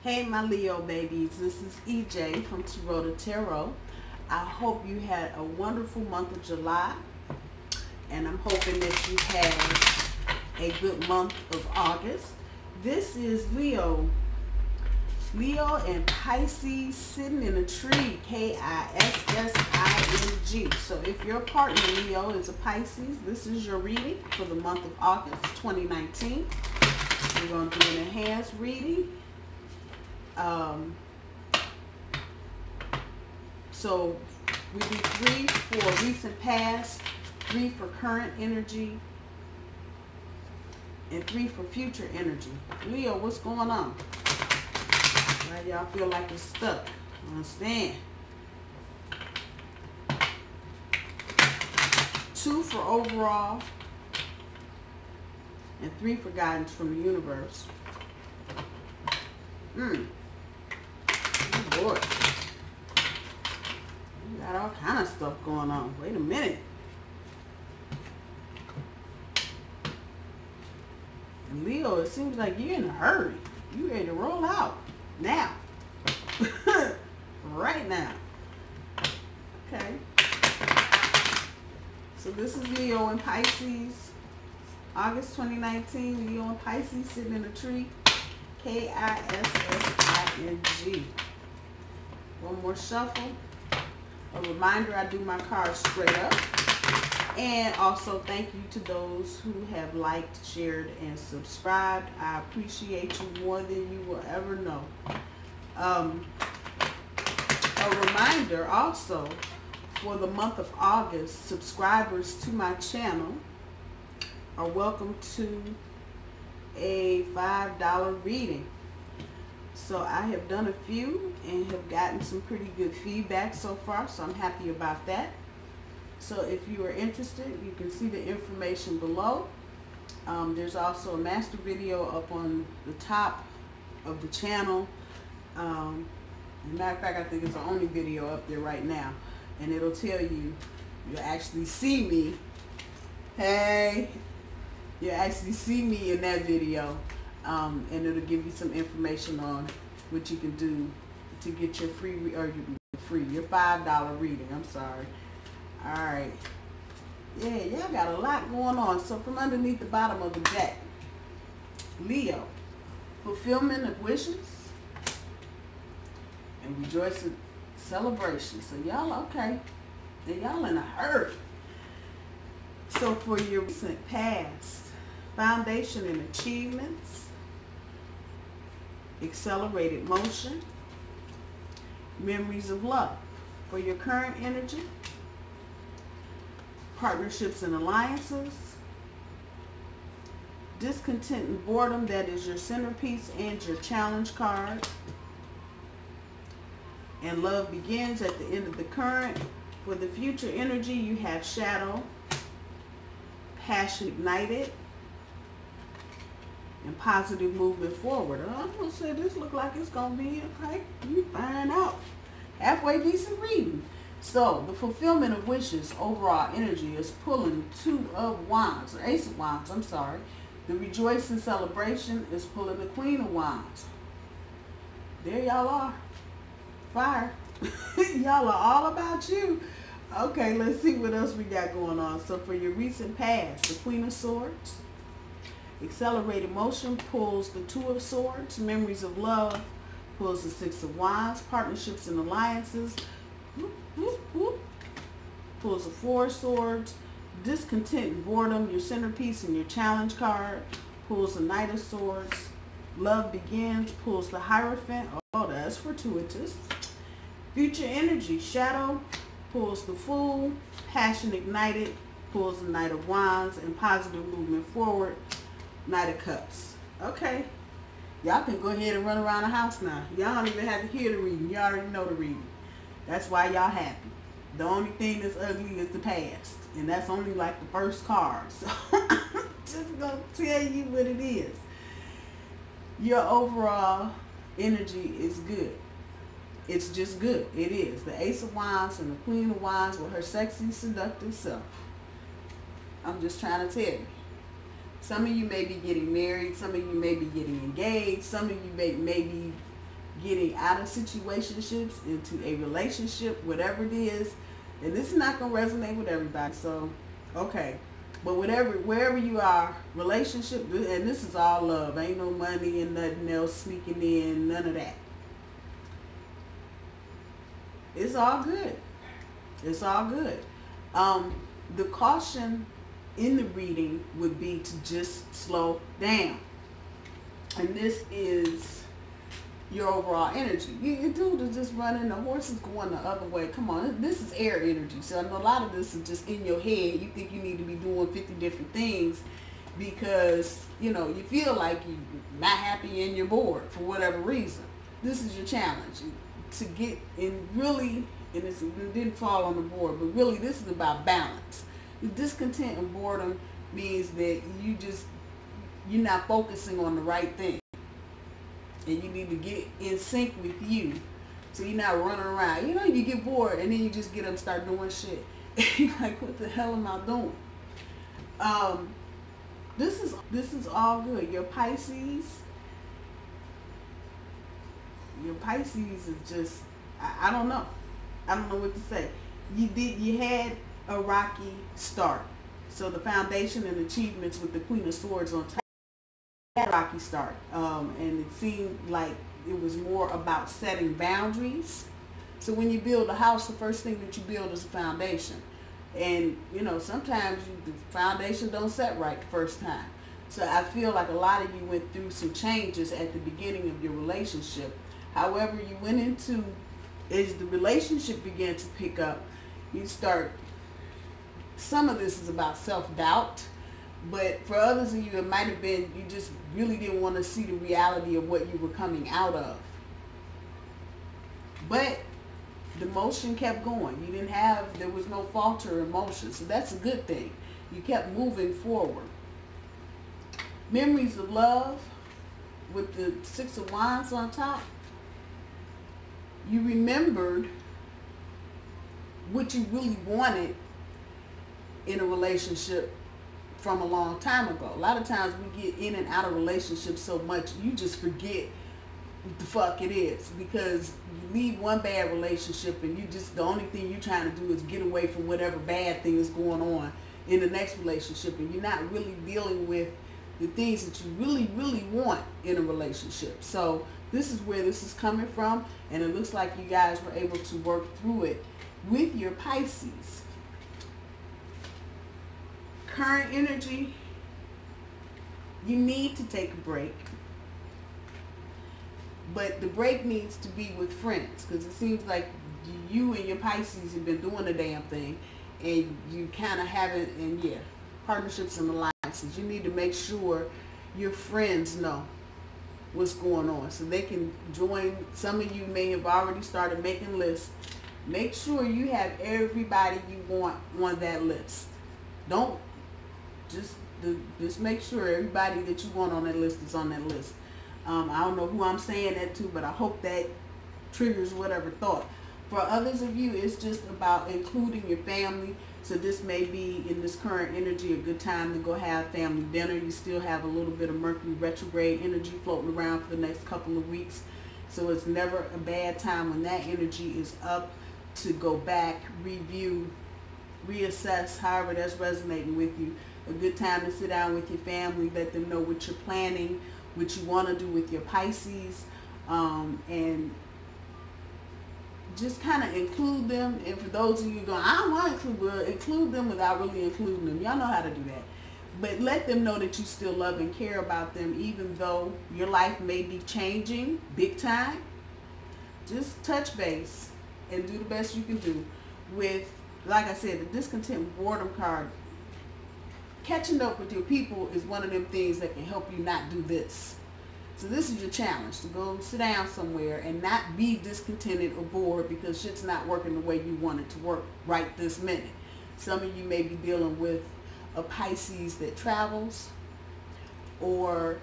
Hey my Leo babies, this is EJ from Taurota Tarot. I hope you had a wonderful month of July, and I'm hoping that you had a good month of August. This is Leo and Pisces sitting in a tree, K-I-S-S-I-N-G. So if your partner Leo is a Pisces, this is your reading for the month of August 2019. We're going to do an enhanced reading. So we do 3 for recent past, 3 for current energy, and 3 for future energy. Leo, what's going on? Why y'all feel like it's stuck? Understand? 2 for overall, and 3 for guidance from the universe. Oh boy. You got all kind of stuff going on. Wait a minute. And Leo, it seems like you're in a hurry. You ready to roll out. Now. Right now. Okay. So this is Leo and Pisces. August 2019. Leo and Pisces sitting in a tree. K-I-S-S-I-N-G. One more shuffle. A reminder, I do my cards straight up. And also thank you to those who have liked, shared, and subscribed. I appreciate you more than you will ever know. A reminder also, for the month of August, subscribers to my channel are welcome to a $5 reading. So I have done a few and have gotten some pretty good feedback so far, so I'm happy about that. So if you are interested, you can see the information below. There's also a master video up on the top of the channel. As a matter of fact, I think it's the only video up there right now, and it'll tell you, you'll actually see me. Hey, you actually see me in that video, and it'll give you some information on what you can do to get your your $5 reading. I'm sorry. All right. Yeah, y'all got a lot going on. So from underneath the bottom of the deck, Leo, fulfillment of wishes and rejoicing, celebration. So y'all okay? And y'all in a hurry. So for your recent past, foundation and achievements, accelerated motion, memories of love. For your current energy, partnerships and alliances, discontent and boredom, that is your centerpiece and your challenge card, and love begins at the end of the current. For the future energy, you have shadow, passion ignited, and positive movement forward. I'm going to say this look like it's going to be okay. You find out. Halfway decent reading. So the fulfillment of wishes, overall energy, is pulling 2 of Wands, or Ace of Wands, I'm sorry. The rejoicing celebration is pulling the Queen of Wands. There y'all are. Fire. Y'all are all about you. Okay, let's see what else we got going on. So for your recent past, the Queen of Swords, accelerated motion pulls the 2 of Swords, memories of love pulls the 6 of Wands, partnerships and alliances pulls the 4 of Swords, discontent and boredom, your centerpiece and your challenge card, pulls the Knight of Swords, love begins pulls the Hierophant. Oh, that's fortuitous. Future energy, shadow pulls the Fool, passion ignited pulls the Knight of Wands, and positive movement forward, Knight of Cups. Okay, y'all can go ahead and run around the house now. Y'all don't even have to hear the reading. You already know the reading. That's why y'all happy. The only thing that's ugly is the past, and that's only like the first card. So I'm just gonna tell you what it is. Your overall energy is good. It's just good. It is. The Ace of Wands and the Queen of Wands with her sexy, seductive self. I'm just trying to tell you. Some of you may be getting married. Some of you may be getting engaged. Some of you may be getting out of situationships into a relationship, whatever it is. And this is not going to resonate with everybody. So, okay. But wherever you are, relationship, and this is all love. Ain't no money and nothing else sneaking in, none of that. It's all good. It's all good. The caution in the reading would be to just slow down. And this is your overall energy. You dude is just running, the horse is going the other way. Come on, this is air energy. So I know a lot of this is just in your head. You think you need to be doing 50 different things because, you know, you feel like you're not happy and you're bored for whatever reason. This is your challenge. To get in really, and it didn't fall on the board, but really this is about balance. The discontent and boredom means that you're not focusing on the right thing. And you need to get in sync with you. So you're not running around. You know, you get bored and then you just get up and start doing shit. You're like, what the hell am I doing? This is all good. Your Pisces is just, I don't know. I don't know what to say. You had a rocky start. So the foundation and achievements with the Queen of Swords on top. Rocky start, and it seemed like it was more about setting boundaries. So when you build a house, the first thing that you build is a foundation, and you know sometimes the foundation don't set right the first time. So I feel like a lot of you went through some changes at the beginning of your relationship. However, you went into, as the relationship began to pick up, you start, some of this is about self-doubt. But for others of you, it might have been you just really didn't want to see the reality of what you were coming out of. But the motion kept going. There was no falter in motion. So that's a good thing. You kept moving forward. Memories of love with the Six of Wands on top. You remembered what you really wanted in a relationship from a long time ago. A lot of times we get in and out of relationships so much you just forget what the fuck it is, because you leave one bad relationship and the only thing you're trying to do is get away from whatever bad thing is going on in the next relationship, and you're not really dealing with the things that you really want in a relationship. So this is where this is coming from, and it looks like you guys were able to work through it with your Pisces. Current energy, you need to take a break, but the break needs to be with friends, because it seems like you and your Pisces have been doing the damn thing and you kind of haven't, and yeah, partnerships and alliances, you need to make sure your friends know what's going on so they can join. Some of you may have already started making lists. Make sure you have everybody you want on that list. Don't just make sure everybody that you want on that list is on that list. I don't know who I'm saying that to, but I hope that triggers whatever thought. For others of you, it's just about including your family. So this may be, in this current energy, a good time to go have family dinner. You still have a little bit of Mercury retrograde energy floating around for the next couple of weeks. So it's never a bad time when that energy is up to go back, review, reassess, however that's resonating with you. A good time to sit down with your family, let them know what you're planning, what you want to do with your Pisces, and just kind of include them. And for those of you going, I don't want to include them without really including them. Y'all know how to do that. But let them know that you still love and care about them, even though your life may be changing big time. Just touch base and do the best you can do with, like I said, the discontent boredom card. Catching up with your people is one of them things that can help you not do this. So this is your challenge, to go sit down somewhere and not be discontented or bored because shit's not working the way you want it to work right this minute. Some of you may be dealing with a Pisces that travels, or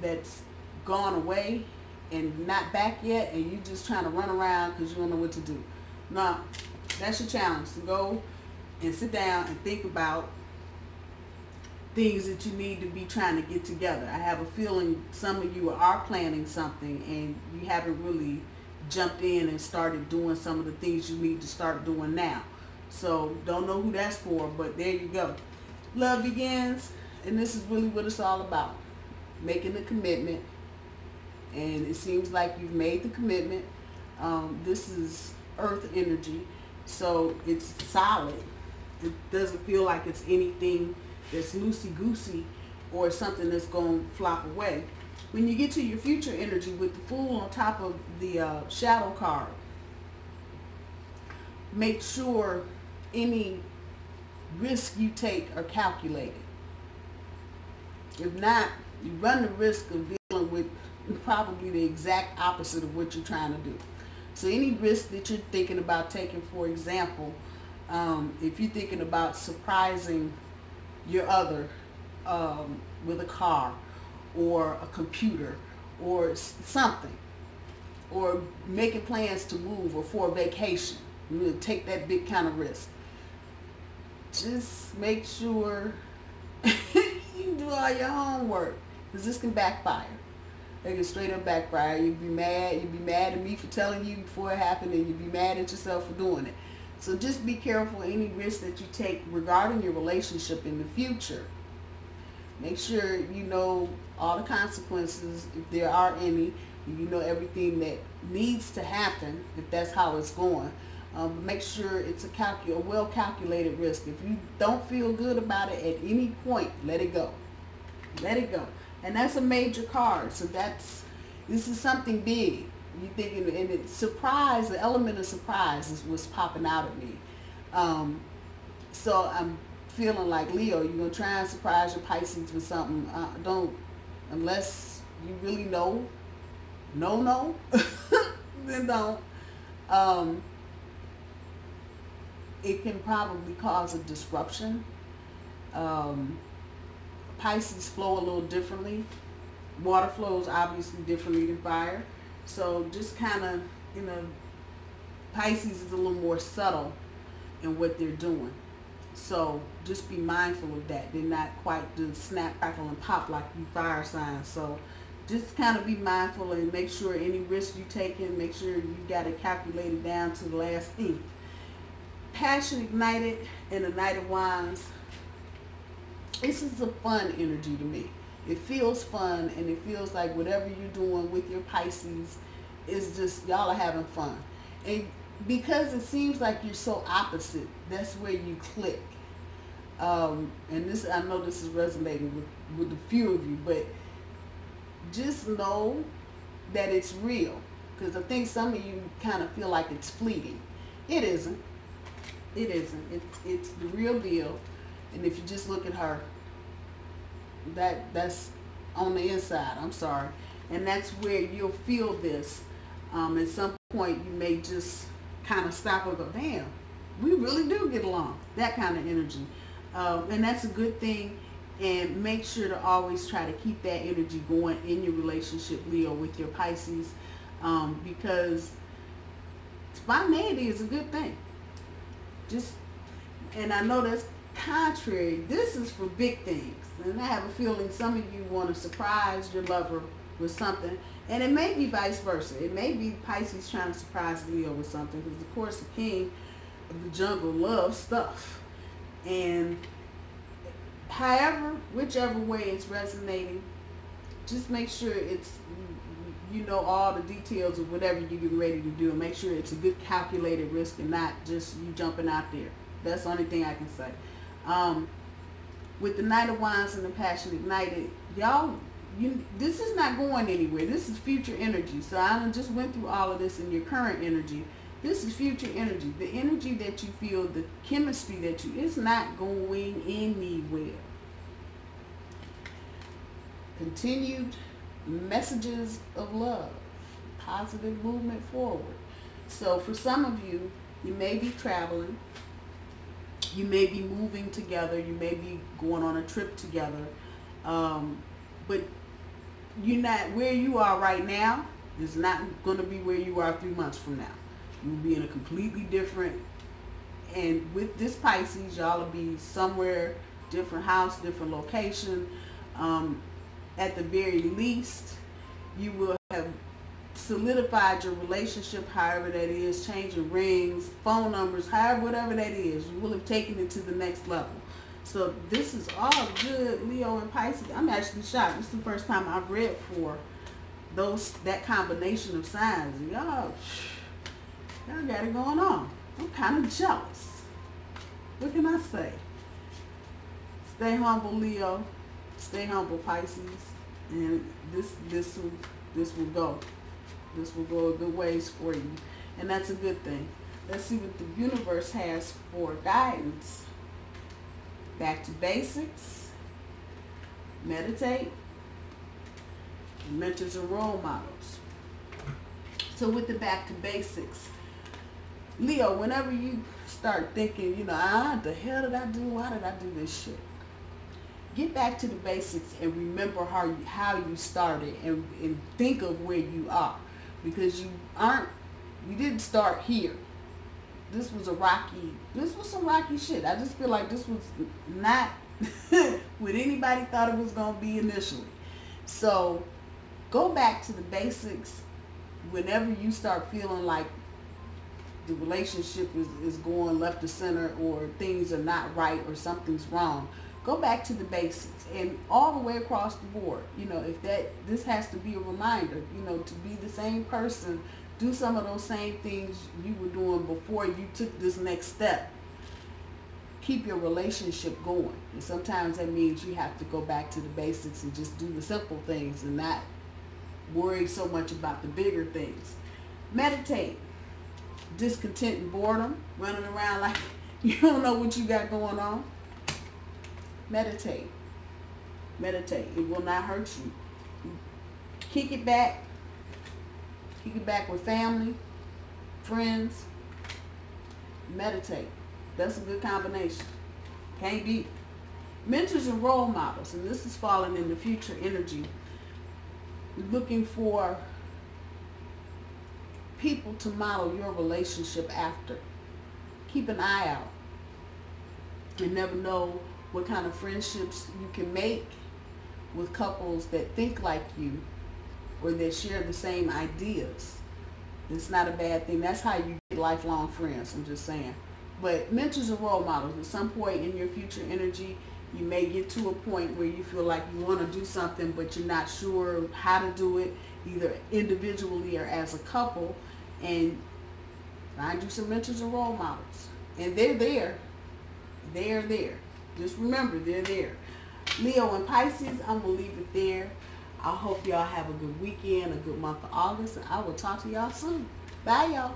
that's gone away and not back yet, and you just trying to run around because you don't know what to do. Now, that's your challenge, to go and sit down and think about things that you need to be trying to get together. I have a feeling some of you are planning something and you haven't really jumped in and started doing some of the things you need to start doing now. So don't know who that's for, but there you go. Love begins, and this is really what it's all about. Making the commitment, and it seems like you've made the commitment. This is earth energy, so it's solid. It doesn't feel like it's anything that's loosey-goosey or something that's going to flop away. When you get to your future energy with the Fool on top of the shadow card, make sure any risk you take are calculated. If not, you run the risk of dealing with probably the exact opposite of what you're trying to do. So any risk that you're thinking about taking, for example, if you're thinking about surprising your other with a car or a computer or something, or making plans to move or for a vacation, you will take that big kind of risk. Just make sure you do all your homework, because this can backfire. It can straight up backfire. You'd be mad at me for telling you before it happened, and you'd be mad at yourself for doing it. So just be careful any risk that you take regarding your relationship in the future. Make sure you know all the consequences, if there are any. You know everything that needs to happen if that's how it's going. Make sure it's a well-calculated risk. If you don't feel good about it at any point, let it go. Let it go. And that's a major card. So this is something big. You thinking, and it's surprise, the element of surprise is what's popping out at me. So I'm feeling like, Leo, you're going to try and surprise your Pisces with something. Don't, unless you really know, then don't. It can probably cause a disruption. Pisces flow a little differently. Water flows obviously differently than fire. So just kind of, Pisces is a little more subtle in what they're doing. So just be mindful of that. They're not quite the snap, crackle, and pop like you fire signs. So just kind of be mindful and make sure any risk you take in, make sure you got it calculated down to the last ink. Passion ignited and the Knight of Wands. This is a fun energy to me. It feels fun, and it feels like whatever you're doing with your Pisces is just, y'all are having fun. And because it seems like you're so opposite, that's where you click. And this, I know this is resonating with a few of you, but just know that it's real. Because I think some of you kind of feel like it's fleeting. It isn't. It isn't. It's the real deal. And if you just look at her, that's on the inside. I'm sorry. And that's where you'll feel this. At some point, you may just kind of stop and go, damn, we really do get along. That kind of energy. And that's a good thing. And make sure to always try to keep that energy going in your relationship, Leo, with your Pisces. Because spontaneity is a good thing. And I know that's contrary. This is for big things. And I have a feeling some of you want to surprise your lover with something. And it may be vice versa. It may be Pisces trying to surprise Leo with something. Because, of course, the king of the jungle loves stuff. And however, whichever way it's resonating, just make sure it's, you know, all the details of whatever you're getting ready to do. And make sure it's a good calculated risk and not just you jumping out there. That's the only thing I can say. With the Knight of Wands and the Passion ignited, y'all, this is not going anywhere. This is future energy. So I just went through all of this in your current energy. This is future energy. The energy that you feel, the chemistry that it's not going anywhere. Continued messages of love. Positive movement forward. So for some of you, you may be traveling. You may be moving together. You may be going on a trip together. But you're not, where you are right now is not going to be where you are 3 months from now. You'll be in a completely different, and with this Pisces, y'all will be somewhere different house, different location. At the very least, you will have solidified your relationship, however that is, changing rings, phone numbers, however, whatever that is. You will have taken it to the next level. So this is all good, Leo and Pisces. I'm actually shocked. This is the first time I've read for that combination of signs. Y'all got it going on. I'm kind of jealous. What can I say? Stay humble, Leo. Stay humble, Pisces. And this will go. This will go a good ways for you. And that's a good thing. Let's see what the universe has for guidance. Back to basics. Meditate. Mentors and role models. So with the back to basics, Leo, whenever you start thinking, the hell did I do? Why did I do this shit? Get back to the basics and remember how you started and think of where you are. Because you didn't start here. This was some rocky shit. I just feel like this was not what anybody thought it was going to be initially. So go back to the basics whenever you start feeling like the relationship is going left to center, or things are not right, or something's wrong. Go back to the basics, and all the way across the board. This has to be a reminder, to be the same person, do some of those same things you were doing before you took this next step. Keep your relationship going. And sometimes that means you have to go back to the basics and just do the simple things and not worry so much about the bigger things. Meditate. Discontent and boredom, running around like you don't know what you got going on. Meditate. Meditate. It will not hurt you. Kick it back. Kick it back with family, friends. Meditate. That's a good combination. Can't beat. Mentors and role models, and this is falling in the future energy. Looking for people to model your relationship after. Keep an eye out. You never know what kind of friendships you can make with couples that think like you or that share the same ideas. It's not a bad thing. That's how you get lifelong friends, I'm just saying. But mentors and role models, at some point in your future energy, you may get to a point where you feel like you want to do something, but you're not sure how to do it, either individually or as a couple, and find you some mentors and role models. And they're there. They're there. Just remember, they're there. Leo and Pisces, I'm going to leave it there. I hope y'all have a good weekend, a good month of August, and I will talk to y'all soon. Bye, y'all.